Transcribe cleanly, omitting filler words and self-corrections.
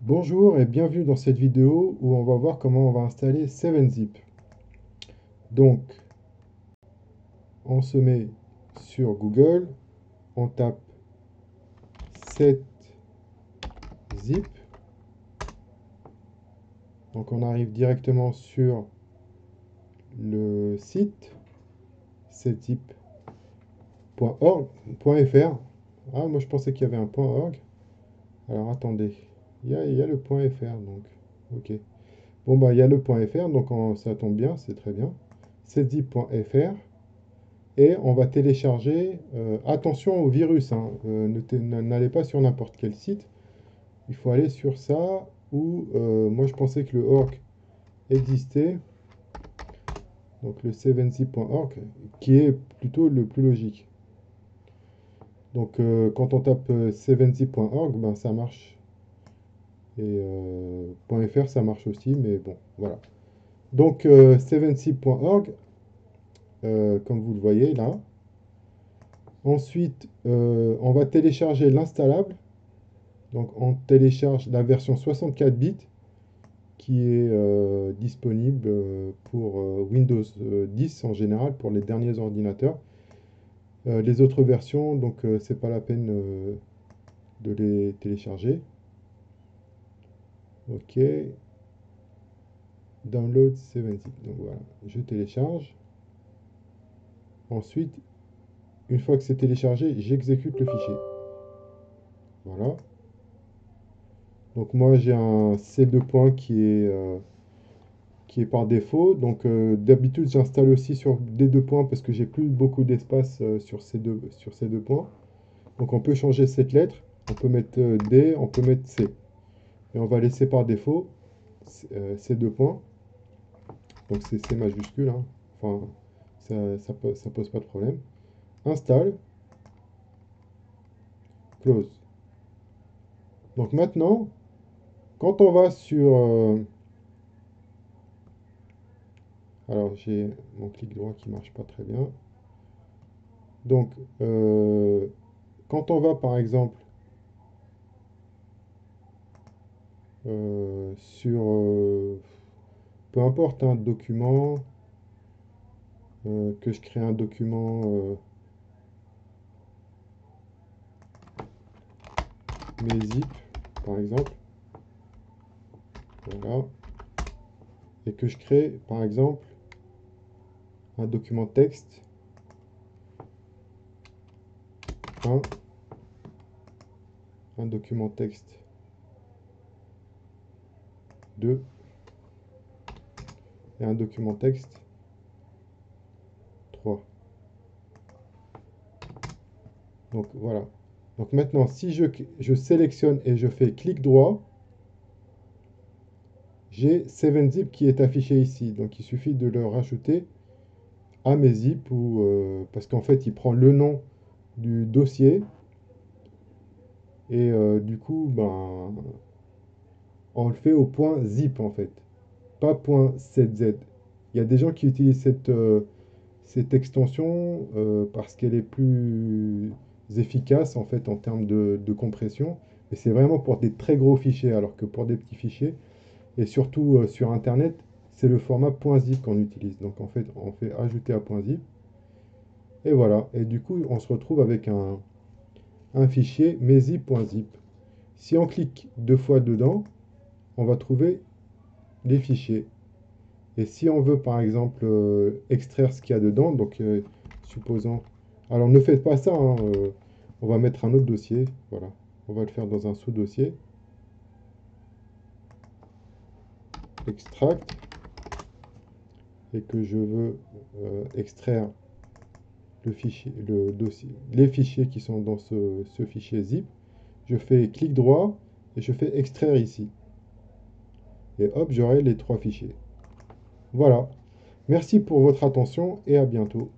Bonjour et bienvenue dans cette vidéo où on va voir comment on va installer 7-Zip. Donc, on se met sur Google, on tape 7-Zip. Donc, on arrive directement sur le site 7zip.org.fr. Ah, moi je pensais qu'il y avait un .org. Alors attendez, il y a le .fr donc. Ok. Bon, bah, il y a le .fr donc ça tombe bien, c'est très bien. 7zip.fr. Et on va télécharger, attention au virus, hein, n'allez pas sur n'importe quel site, il faut aller sur ça, ou moi je pensais que le org existait, donc le 7zip.org, qui est plutôt le plus logique. Donc quand on tape 7zip.org, ben, ça marche, et .fr ça marche aussi, mais bon, voilà. Donc 7zip.org, comme vous le voyez là. Ensuite, on va télécharger l'installable. Donc on télécharge la version 64 bits qui est disponible pour Windows 10 en général, pour les derniers ordinateurs. Les autres versions, donc c'est pas la peine de les télécharger. Ok, download 7zip. Donc voilà, je télécharge. Ensuite, une fois que c'est téléchargé, j'exécute le fichier. Voilà. Donc moi j'ai un C2 qui est par défaut. Donc d'habitude j'installe aussi sur D2 points parce que j'ai plus beaucoup d'espace sur ces deux points. Donc on peut changer cette lettre, on peut mettre D, on peut mettre C. Et on va laisser par défaut ces deux points. Donc c'est C majuscule, hein. Enfin ça pose pas de problème. Installe, close. Donc maintenant, quand on va sur... alors j'ai mon clic droit qui marche pas très bien. Donc quand on va par exemple sur, peu importe, un document, que je crée un document mes zip, par exemple, voilà, et que je crée, par exemple, un document texte, un document texte 2, et un document texte 3. Donc voilà. Donc maintenant, si je sélectionne et je fais clic droit, j'ai 7zip qui est affiché ici. Donc il suffit de le rajouter à mes zip, ou, parce qu'en fait, il prend le nom du dossier, et du coup, ben, on le fait au point zip en fait, pas point 7z. Il y a des gens qui utilisent cette extension parce qu'elle est plus efficace en fait en termes de compression. Et c'est vraiment pour des très gros fichiers, alors que pour des petits fichiers, et surtout sur Internet, c'est le format .zip qu'on utilise. Donc en fait, on fait ajouter à .zip. Et voilà. Et du coup, on se retrouve avec un fichier mesi.zip. Si on clique deux fois dedans, on va trouver les fichiers. Et si on veut par exemple extraire ce qu'il y a dedans, donc supposons... Alors ne faites pas ça, hein, on va mettre un autre dossier, voilà. On va le faire dans un sous-dossier. Extract. Et que je veux extraire le fichier, le dossier, les fichiers qui sont dans ce fichier zip. Je fais clic droit et je fais extraire ici. Et hop, j'aurai les trois fichiers. Voilà. Merci pour votre attention et à bientôt.